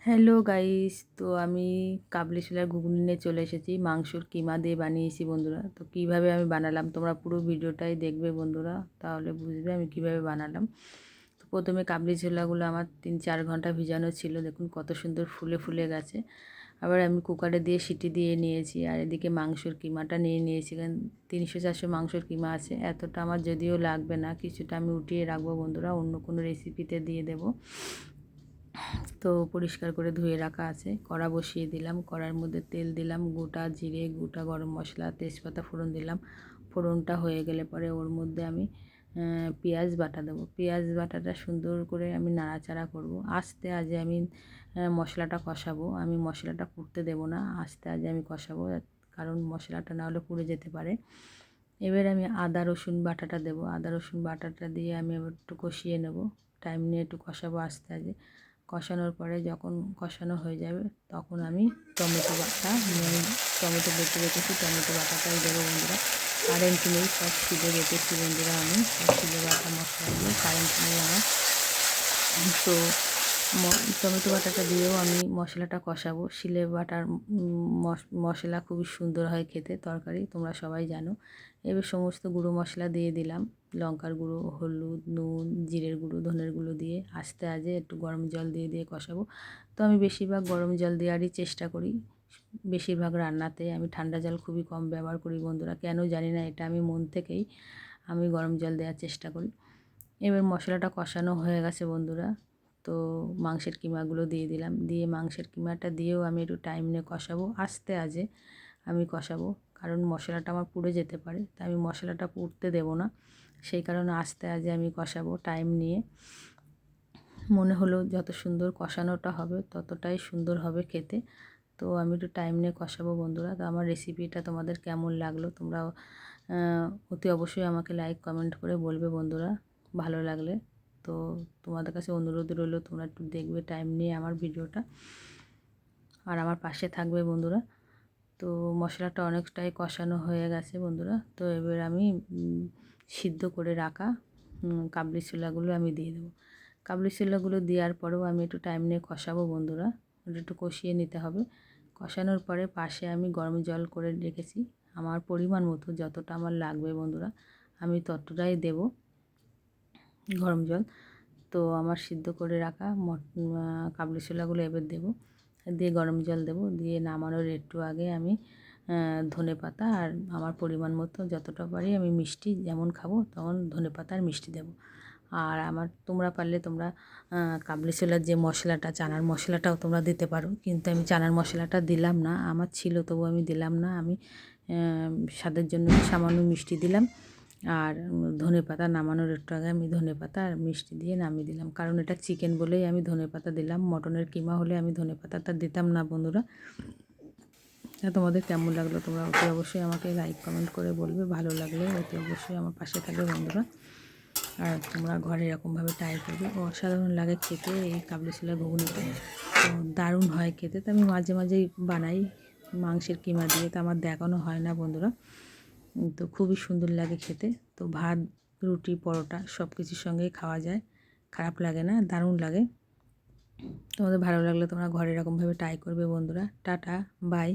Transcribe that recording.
Hello guys, তো আমি কাবলি ছোলার ঘুগনি নিয়ে চলে এসেছি। মাংসর কিমা দিয়ে বানিয়েছি বন্ধুরা। তো কিভাবে আমি বানালাম তোমরা পুরো ভিডিওটাই দেখবে বন্ধুরা, তাহলে বুঝবে আমি কিভাবে বানালাম। তো প্রথমে কাবলি ছোলাগুলো আমার 3-4 ঘন্টা ভিজানো ছিল, দেখুন কত সুন্দর ফুলে ফুলে গেছে। আবার আমি কুকারে দিয়ে সিটি দিয়ে নিয়েছি, আর এদিকে মাংসর কিমাটা নিয়ে নিয়েছি। কারণ 300-400 মাংসর কিমা আছে, এতটা আমার যদিও লাগবে না, কিছুটা আমি উঠিয়ে রাখবো বন্ধুরা, অন্য কোনো রেসিপিতে দিয়ে দেবো। তো পরিষ্কার করে ধুয়ে রাখা আছে। কড়া বসিয়ে দিলাম, কড়ার মধ্যে তেল দিলাম, গোটা জিরে, গোটা গরম মশলা, তেজপাতা ফোড়ন দিলাম। ফোড়নটা হয়ে গেলে পরে ওর মধ্যে আমি পেঁয়াজ বাটা দেবো। পেঁয়াজ বাটাটা সুন্দর করে আমি নাড়াচাড়া করব। আস্তে আজে আমি মশলাটা কষাবো। আমি মশলাটা পুড়তে দেবো না, আস্তে আজে আমি কষাবো, কারণ মশলাটা না হলে পুড়ে যেতে পারে। এবার আমি আদা রসুন বাটাটা দেবো। আদা রসুন বাটাটা দিয়ে আমি এবার একটু কষিয়ে নেব, টাইম নিয়ে একটু কষাবো আস্তে আজে। কষানোর পরে যখন কষানো হয়ে যাবে তখন আমি টমেটো বাটা টমেটো বেটে রেখেছি, টমেটো বাটাটাই দেবো বন্ধুরা। কারেন্ট নেই, সব শিলে বেটেছি বন্ধুরা, আমি সব শিলে বাটা মশলা দিয়ে, কারেন্ট নেই আমার। তো টমেটো বাটাটা দিয়েও আমি মশলাটা কষাবো। শিলে বাটার মশলা খুবই সুন্দর হয় খেতে, তরকারি তোমরা সবাই জানো। এবার সমস্ত গুঁড়ো মশলা দিয়ে দিলাম, লঙ্কার গুঁড়ো, হলুদ, নুন, জিরের গুঁড়ো, ধনের গুঁড়ো দিয়ে আস্তে আজে একটু গরম জল দিয়ে দিয়ে কষাবো। তো আমি বেশিরভাগ গরম জল দেওয়ারই চেষ্টা করি। বেশিরভাগ রান্নাতে আমি ঠান্ডা জল খুবই কম ব্যবহার করি বন্ধুরা, কেন জানি না, এটা আমি মন থেকেই আমি গরম জল দেওয়ার চেষ্টা করি। এবার মশলাটা কষানো হয়ে গেছে বন্ধুরা, তো মাংসের কিমাগুলো দিয়ে দিলাম। দিয়ে মাংসের কিমাটা দিয়েও আমি একটু টাইম নিয়ে কষাবো, আস্তে আজে আমি কষাবো, কারণ মশলাটা আমার পুড়ে যেতে পারে, তাই আমি মশলাটা পুড়তে দেবো না। সেই কারণে আস্তে আজে আমি কষাবো টাইম নিয়ে। মনে হলো যত সুন্দর কষানোটা হবে ততটাই সুন্দর হবে খেতে। তো আমি একটু টাইম নিয়ে কষাবো বন্ধুরা। তো আমার রেসিপিটা তোমাদের কেমন লাগলো তোমরা অতি অবশ্যই আমাকে লাইক কমেন্ট করে বলবে বন্ধুরা, ভালো লাগলে। তো তোমাদের কাছে অনুরোধ রইল, তোমরা একটু দেখবে টাইম নিয়ে আমার ভিডিওটা, আর আমার পাশে থাকবে বন্ধুরা। তো মশলাটা অনেকটাই কষানো হয়ে গেছে বন্ধুরা। তো এবার আমি সিদ্ধ করে রাখা কাবলি ছোলাগুলো আমি দিয়ে দেবো। কাবলি ছোলাগুলো দেওয়ার পরেও আমি একটু টাইম নিয়ে কষাবো বন্ধুরা, একটু কষিয়ে নিতে হবে। কষানোর পরে পাশে আমি গরম জল করে রেখেছি, আমার পরিমাণ মতো যতটা আমার লাগবে বন্ধুরা আমি ততটাই দেব গরম জল। তো আমার সিদ্ধ করে রাখা কাবলি ছোলাগুলো এবার দেবো, দিয়ে গরম জল দেবো, দিয়ে নামানোর একটু আগে আমি ধনেপাতা আর আমার পরিমাণ মতো যতটা পারি আমি মিষ্টি যেমন খাবো তখন ধনেপাতা আর মিষ্টি দেবো। আর আমার তোমরা পারলে তোমরা কাবলি ছোলার যে মশলাটা, চানার মশলাটাও তোমরা দিতে পারো, কিন্তু আমি চানার মশলাটা দিলাম না, আমার ছিল তবু আমি দিলাম না। আমি স্বাদের জন্য সামান্য মিষ্টি দিলাম, আর ধনেপাতা নামানোর একটু আগে আমি ধনেপাতা আর মিষ্টি দিয়ে নামিয়ে দিলাম, কারণ এটা চিকেন বলেই আমি ধনেপাতা দিলাম। মটনের কিমা হলে আমি ধনেপাতাটা দিতাম না বন্ধুরা। তোমাদের কেমন লাগলো তোমরা অতি অবশ্যই আমাকে লাইক কমেন্ট করে বলবে, ভালো লাগলে অতি অবশ্যই আমার পাশে থাকবে বন্ধুরা। আর তোমরা ঘরে এরকমভাবে ট্রাই করবে, অসাধারণ লাগে খেতে এই কাবলি ছোলার ঘুগনিটা, তো দারুণ হয় খেতে। তো আমি মাঝে মাঝেই বানাই মাংসের কিমা দিয়ে, তো আমার দেখানো হয় না বন্ধুরা। তো খুবই সুন্দর লাগে খেতে। তো ভাত, রুটি, পরোটা সব কিছুর সঙ্গেই খাওয়া যায়, খারাপ লাগে না, দারুণ লাগে। তোমাদের ভালো লাগলে তোমরা ঘরে এরকমভাবে ট্রাই করবে বন্ধুরা। Tata, by.